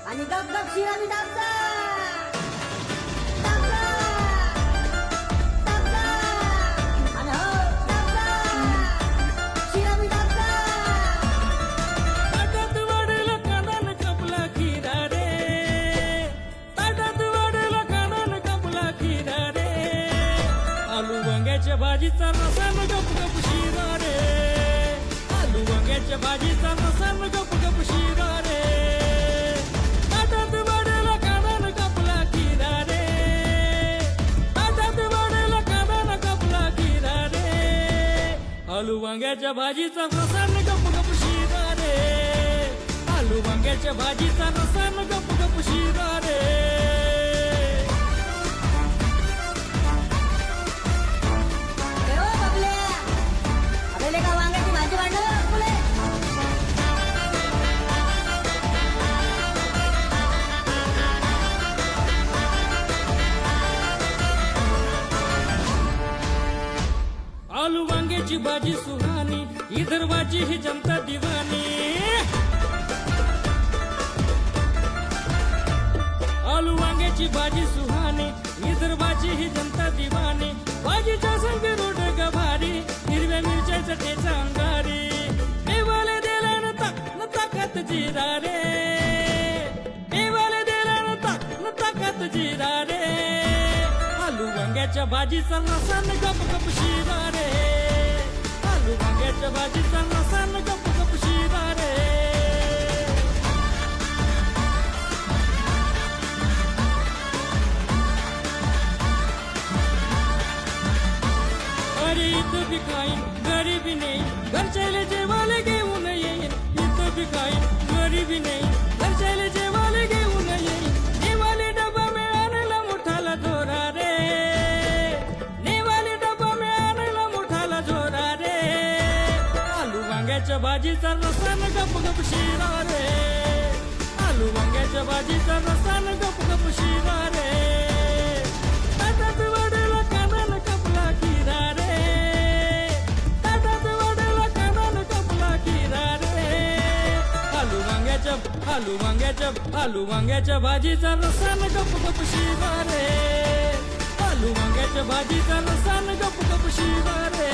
आणि गप गप शिरा मी दाबजा आणि हो दाबजा शिरा मी दाबजा. ताटात वाढला कानान कपला खिरा रे, ताटात वाढला कानान कपला खिरा रे, आलू वांग्याच्या भाजीचा रसान गप गप शिरा रे, आलू वांग्याच्या भाजीचा रसान गप गप शिरा रे, ताटात वाढला कानान कपला खिरा रे, ताटात वाढला कानान कपला खिरा रे, आलू वांग्याच्या भाजीचा रसान गप गप शिरा रे, आलू वांग्याच्या भाजीचा रसान गप गप शिरा रे. ए ओ बबल्या, अबे लेका वांग्याची भाजी वाढलं फुले. आलू वांग्याची भाजी सुहानी, विदर्भाची ही जनता दिवानी, आलू वांग्याची भाजी सुहानी, विदर्भाची ही जनता दिवानी, भाजीच्या संग रोड गभारी, हिरव्या मिरच्याचा ठेचा अंगारी, देवाला दिला न ताकत जिरा रे, देवाला दिला न ताकत जिरा रे, आलू वांग्याच्या भाजीचा रसान गप गप शिरा रे, आलू वांग्याच्या भाजीचा रसान गप गप शिरा रे. अरे इथं बी खाईन गरीबी नाही, घरच्याला जेवायला घेऊन येईन, इथं बी खाईन गरीबी नाही, घरच्याला जेवायला घेऊन येईन, नेवाले डबा मिळाला मोठाला झोरा रे, नेवाले डबा मिळाला मोठाला झोरा रे, आलू वांग्याच्या भाजीचा रसान गप गप शिरा रे, आलू वांग्याच्या भाजीचा रसान गप गप शिरा रे, ताटात वाढला कानान कपला खिरा रे, ताटात वाढला कानान कपला खिरा रे, आलू वांग्याच्या भाजीचा रसान गप गप शिरा रे, आलू वांग्याच्या भाजीचा रसान गप गप शिरा रे,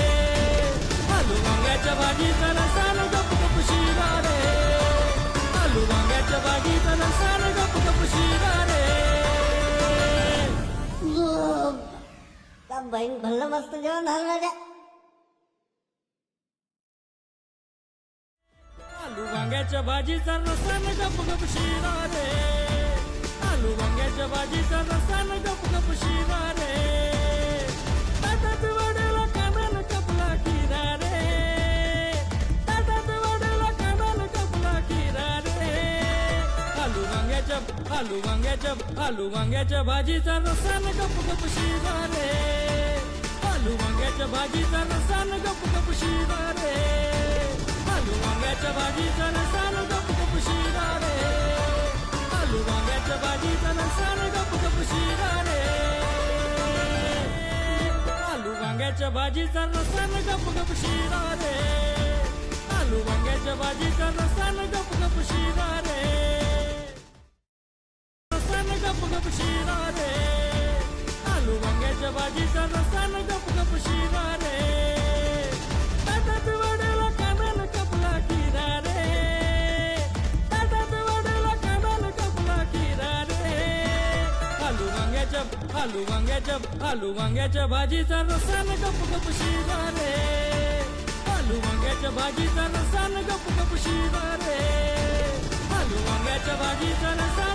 आलू वांग्याच्या भाजीचा रसान गप गप शिरा रे, आलू वांग्याच्या भाजीचा रसान गप गप शिरा रे. का बहीण भलं मस्त जेवण झालं राजा. आलू वांग्याच्या भाजीचा रसान गप गप शिरा रे, आलू वांग्याच्या भाजीचा रसान गप गप शिरा रे, ताटात वाढला कानान कपला खिरा रे, ताटात वाढला कानान कपला खिरा रे, आलू वांग्याच्या भाजीचा रसान गप गप शिरा रे, आलू वांग्याच्या भाजीचा रसान गप गप शिरा रे, आलू वांग्याच्या भाजीचा रसान गप गप शिरा रे, आलू वांग्याच्या भाजीचा रसान गप गप शिरा रे, आलू वांग्याच्या भाजीचा रसान गप गप शिरा रे, आलू वांग्याच्या भाजीचा रसान गप गप शिरा रे, रसान गप गप शिरा रे, आलू वांग्याच्या भाजीचा रसान गप गप शिरा रे, ताटात वाढला कानान कपला खिरा रे, ताटात वाढला कानान कपला खिरा रे, आलू वांग्याच्या भाजीचा रसान गप गप शिरा रे, आलू वांग्याच्या भाजीचा रसान गप गप शिरा रे, आलू वांग्याच्या भाजीचा रसान